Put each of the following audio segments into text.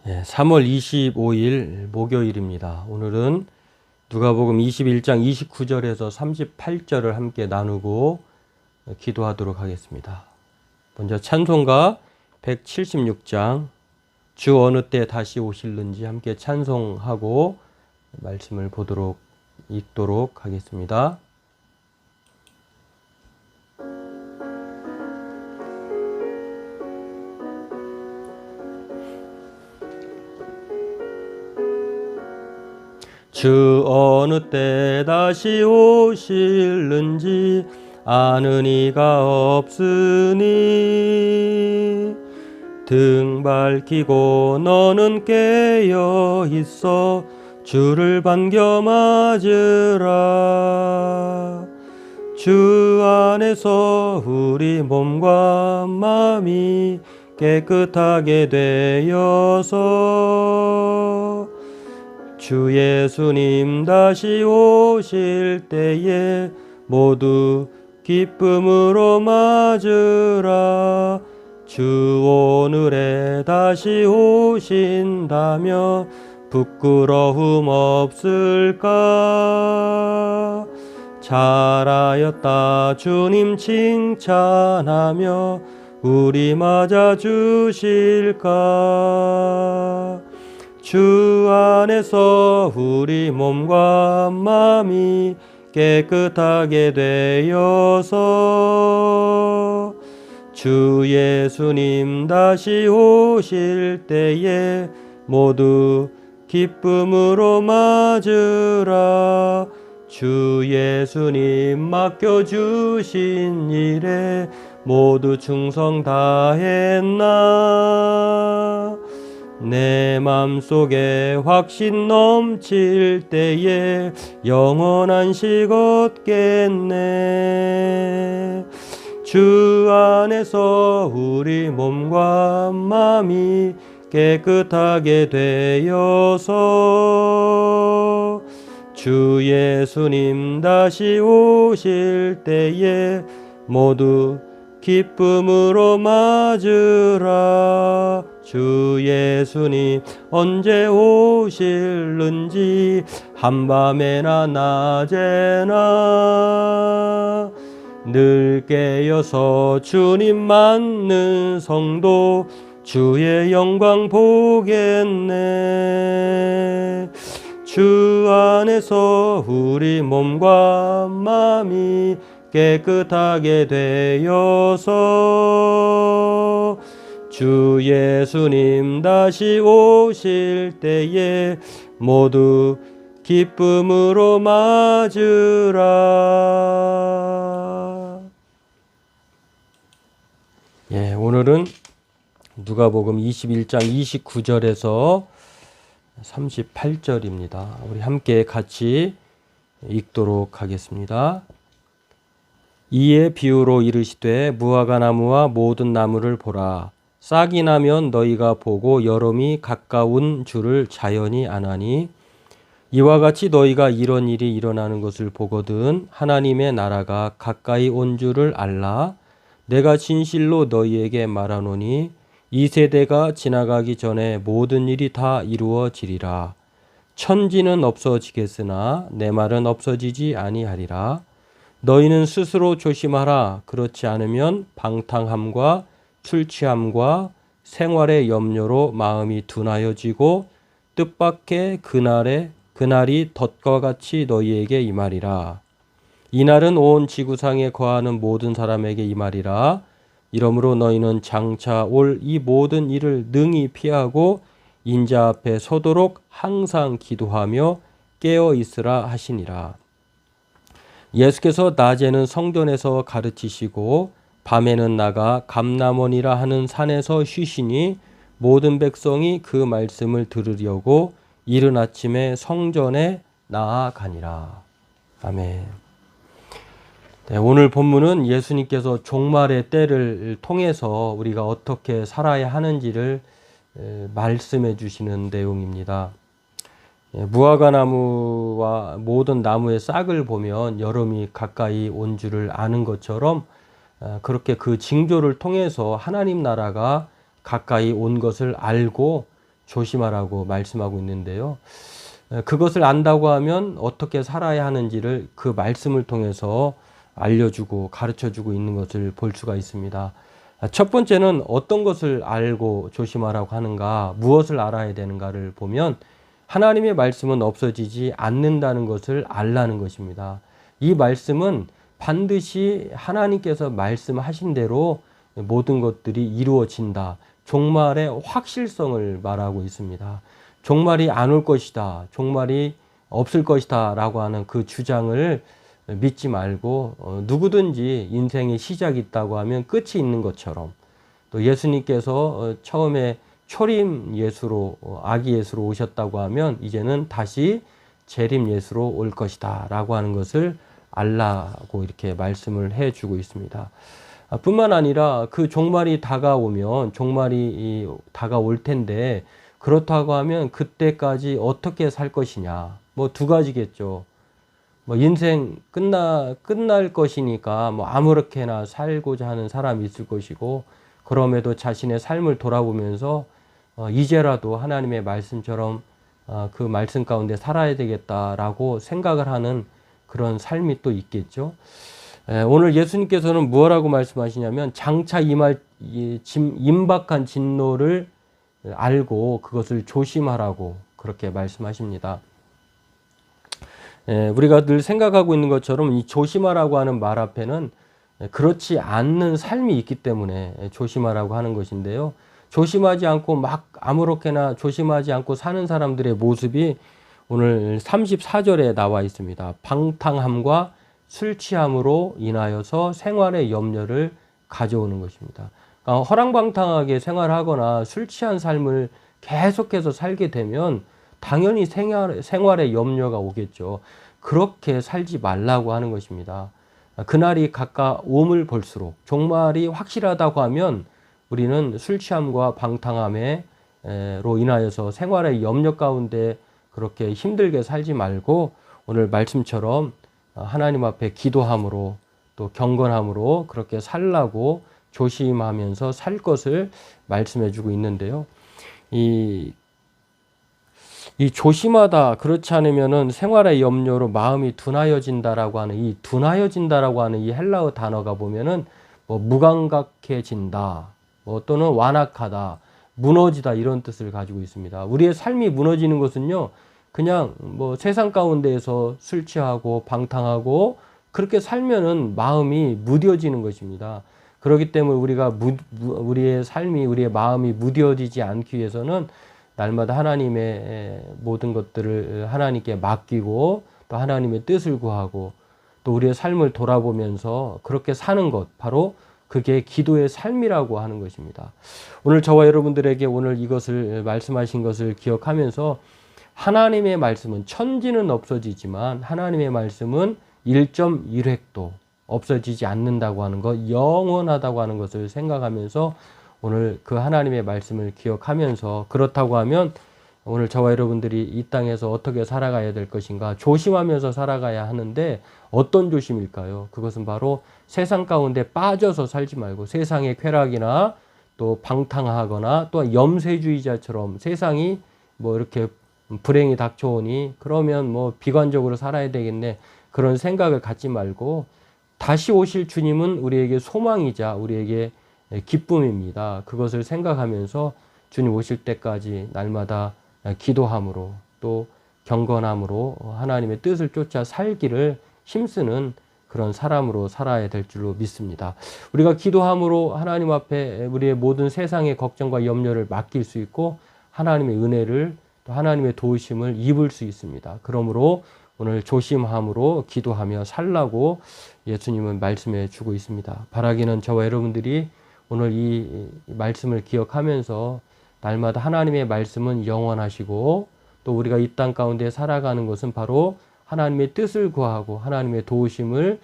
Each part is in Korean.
3월 25일 목요일입니다. 오늘은 누가복음 21장 29절에서 38절을 함께 나누고 기도하도록 하겠습니다. 먼저 찬송가 176장 주 어느 때 다시 오실는지 함께 찬송하고 말씀을 읽도록 하겠습니다. 주 어느 때 다시 오실는지 아는 이가 없으니 등 밝히고 너는 깨어 있어 주를 반겨 맞으라. 주 안에서 우리 몸과 마음이 깨끗하게 되어서 주 예수님 다시 오실 때에 모두 기쁨으로 맞으라. 주 오늘에 다시 오신다며 부끄러움 없을까. 잘하였다 주님 칭찬하며 우리 맞아 주실까. 주 안에서 우리 몸과 마음이 깨끗하게 되어서 주 예수님 다시 오실 때에 모두 기쁨으로 맞으라. 주 예수님 맡겨주신 일에 모두 충성 다했나. 내 맘속에 확신 넘칠 때에 영원한 안식 얻겠네. 주 안에서 우리 몸과 마음이 깨끗하게 되어서 주 예수님 다시 오실 때에 모두 기쁨으로 맞으라. 주 예수님 언제 오실는지 한밤에나 낮에나 늘 깨어서 주님 맞는 성도 주의 영광 보겠네. 주 안에서 우리 몸과 마음이 깨끗하게 되어서 주 예수님 다시 오실 때에 모두 기쁨으로 맞으라. 오늘은 누가복음 21장 29절에서 38절입니다. 우리 함께 같이 읽도록 하겠습니다. 이에 비유로 이르시되 무화과 나무와 모든 나무를 보라. 싹이 나면 너희가 보고 여름이 가까운 줄을 자연히 아나니 이와 같이 너희가 이런 일이 일어나는 것을 보거든 하나님의 나라가 가까이 온 줄을 알라. 내가 진실로 너희에게 말하노니 이 세대가 지나가기 전에 모든 일이 다 이루어지리라. 천지는 없어지겠으나 내 말은 없어지지 아니하리라. 너희는 스스로 조심하라. 그렇지 않으면 방탕함과 술 취함과 생활의 염려로 마음이 둔하여지고 뜻밖의 그날이 덫과 같이 너희에게 임하리라. 이날은 온 지구상에 거하는 모든 사람에게 임하리라. 이러므로 너희는 장차 올 이 모든 일을 능히 피하고 인자 앞에 서도록 항상 기도하며 깨어 있으라 하시니라. 예수께서 낮에는 성전에서 가르치시고 밤에는 나가 감람원이라 하는 산에서 쉬시니 모든 백성이 그 말씀을 들으려고 이른 아침에 성전에 나아가니라. 아멘. 오늘 본문은 예수님께서 종말의 때를 통해서 우리가 어떻게 살아야 하는지를 말씀해 주시는 내용입니다. 무화과 나무와 모든 나무의 싹을 보면 여름이 가까이 온 줄을 아는 것처럼 그렇게 그 징조를 통해서 하나님 나라가 가까이 온 것을 알고 조심하라고 말씀하고 있는데요. 그것을 안다고 하면 어떻게 살아야 하는지를 그 말씀을 통해서 알려주고 가르쳐주고 있는 것을 볼 수가 있습니다. 첫 번째는 어떤 것을 알고 조심하라고 하는가, 무엇을 알아야 되는가를 보면 하나님의 말씀은 없어지지 않는다는 것을 알라는 것입니다. 이 말씀은 반드시 하나님께서 말씀하신 대로 모든 것들이 이루어진다. 종말의 확실성을 말하고 있습니다. 종말이 안 올 것이다, 종말이 없을 것이다 라고 하는 그 주장을 믿지 말고 누구든지 인생의 시작이 있다고 하면 끝이 있는 것처럼, 또 예수님께서 처음에 초림 예수로 아기 예수로 오셨다고 하면 이제는 다시 재림 예수로 올 것이다 라고 하는 것을 알라고 이렇게 말씀을 해주고 있습니다. 뿐만 아니라 그 종말이 다가오면, 종말이 다가올 텐데 그렇다고 하면 그때까지 어떻게 살 것이냐, 뭐 두 가지겠죠. 뭐 인생 끝날 것이니까 뭐 아무렇게나 살고자 하는 사람이 있을 것이고, 그럼에도 자신의 삶을 돌아보면서 이제라도 하나님의 말씀처럼 그 말씀 가운데 살아야 되겠다라고 생각을 하는 그런 삶이 또 있겠죠. 오늘 예수님께서는 무엇라고 말씀하시냐면 장차 임박한 진노를 알고 그것을 조심하라고 그렇게 말씀하십니다. 우리가 늘 생각하고 있는 것처럼 이 조심하라고 하는 말 앞에는 그렇지 않는 삶이 있기 때문에 조심하라고 하는 것인데요. 조심하지 않고 막 아무렇게나 조심하지 않고 사는 사람들의 모습이 오늘 34절에 나와 있습니다. 방탕함과 술 취함으로 인하여서 생활의 염려를 가져오는 것입니다. 그러니까 허랑방탕하게 생활하거나 술 취한 삶을 계속해서 살게 되면 당연히 생활에 염려가 오겠죠. 그렇게 살지 말라고 하는 것입니다. 그날이 가까움을 볼수록, 종말이 확실하다고 하면 우리는 술 취함과 방탕함으로 인하여서 생활의 염려 가운데 그렇게 힘들게 살지 말고 오늘 말씀처럼 하나님 앞에 기도함으로 또 경건함으로 그렇게 살라고 조심하면서 살 것을 말씀해 주고 있는데요. 이 조심하다, 그렇지 않으면은 생활의 염려로 마음이 둔하여진다라고 하는 이 헬라어 단어가 보면은 뭐 무감각해진다, 뭐 또는 완악하다, 무너지다 이런 뜻을 가지고 있습니다. 우리의 삶이 무너지는 것은요, 그냥 뭐 세상 가운데에서 술 취하고 방탕하고 그렇게 살면은 마음이 무뎌지는 것입니다. 그렇기 때문에 우리의 삶이, 우리의 마음이 무뎌지지 않기 위해서는 날마다 하나님의 모든 것들을 하나님께 맡기고 또 하나님의 뜻을 구하고 또 우리의 삶을 돌아보면서 그렇게 사는 것, 바로 그게 기도의 삶이라고 하는 것입니다. 오늘 저와 여러분들에게 오늘 이것을 말씀하신 것을 기억하면서 하나님의 말씀은, 천지는 없어지지만 하나님의 말씀은 1.1획도 없어지지 않는다고 하는 것, 영원하다고 하는 것을 생각하면서 오늘 그 하나님의 말씀을 기억하면서, 그렇다고 하면 오늘 저와 여러분들이 이 땅에서 어떻게 살아가야 될 것인가 조심하면서 살아가야 하는데, 어떤 조심일까요? 그것은 바로 세상 가운데 빠져서 살지 말고 세상의 쾌락이나 또 방탕하거나 또 염세주의자처럼 세상이 뭐 이렇게 불행이 닥쳐오니 그러면 뭐 비관적으로 살아야 되겠네, 그런 생각을 갖지 말고 다시 오실 주님은 우리에게 소망이자 우리에게 기쁨입니다. 그것을 생각하면서 주님 오실 때까지 날마다 기도함으로 또 경건함으로 하나님의 뜻을 쫓아 살기를 힘쓰는 그런 사람으로 살아야 될 줄로 믿습니다. 우리가 기도함으로 하나님 앞에 우리의 모든 세상의 걱정과 염려를 맡길 수 있고 하나님의 은혜를 또 하나님의 도우심을 입을 수 있습니다. 그러므로 오늘 조심함으로 기도하며 살라고 예수님은 말씀해 주고 있습니다. 바라기는 저와 여러분들이 오늘 이 말씀을 기억하면서 날마다 하나님의 말씀은 영원하시고 또 우리가 이 땅 가운데 살아가는 것은 바로 하나님의 뜻을 구하고 하나님의 도우심을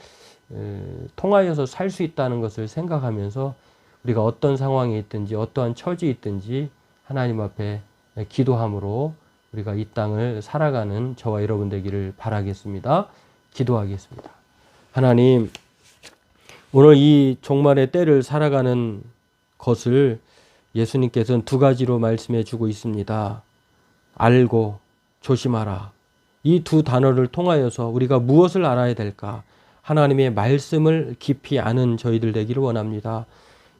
통하여서 살 수 있다는 것을 생각하면서 우리가 어떤 상황에 있든지 어떠한 처지에 있든지 하나님 앞에 기도함으로 우리가 이 땅을 살아가는 저와 여러분 되기를 바라겠습니다. 기도하겠습니다. 하나님, 오늘 이 종말의 때를 살아가는 것을 예수님께서는 두 가지로 말씀해 주고 있습니다. 알고 조심하라. 이 두 단어를 통하여서 우리가 무엇을 알아야 될까? 하나님의 말씀을 깊이 아는 저희들 되기를 원합니다.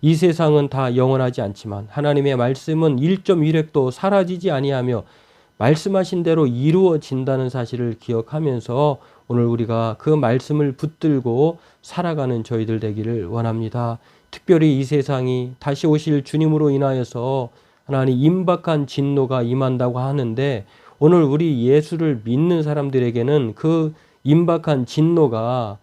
이 세상은 다 영원하지 않지만 하나님의 말씀은 1.1획도 사라지지 아니하며 말씀하신 대로 이루어진다는 사실을 기억하면서 오늘 우리가 그 말씀을 붙들고 살아가는 저희들 되기를 원합니다. 특별히 이 세상이 다시 오실 주님으로 인하여서 하나님 임박한 진노가 임한다고 하는데 오늘 우리 예수를 믿는 사람들에게는 그 임박한 진노가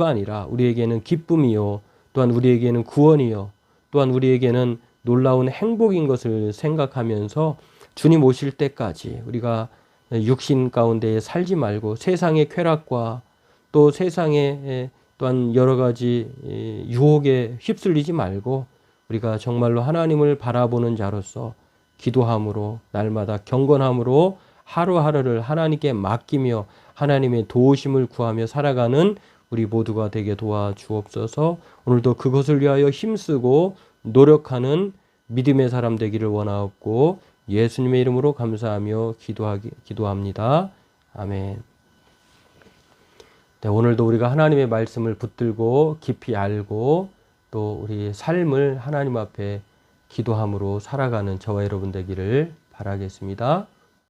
아니라 우리에게는 기쁨이요, 또한 우리에게는 구원이요, 또한 우리에게는 놀라운 행복인 것을 생각하면서 주님 오실 때까지 우리가 육신 가운데 살지 말고 세상의 쾌락과 또 세상의 또한 여러 가지 유혹에 휩쓸리지 말고 우리가 정말로 하나님을 바라보는 자로서 기도함으로 날마다 경건함으로 하루하루를 하나님께 맡기며 하나님의 도우심을 구하며 살아가는 우리 모두가 되게 도와주옵소서. 오늘도 그것을 위하여 힘쓰고 노력하는 믿음의 사람 되기를 원하옵고 예수님의 이름으로 감사하며 기도합니다. 아멘. 네, 오늘도 우리가 하나님의 말씀을 붙들고 깊이 알고 또 우리 삶을 하나님 앞에 기도함으로 살아가는 저와 여러분 되기를 바라겠습니다.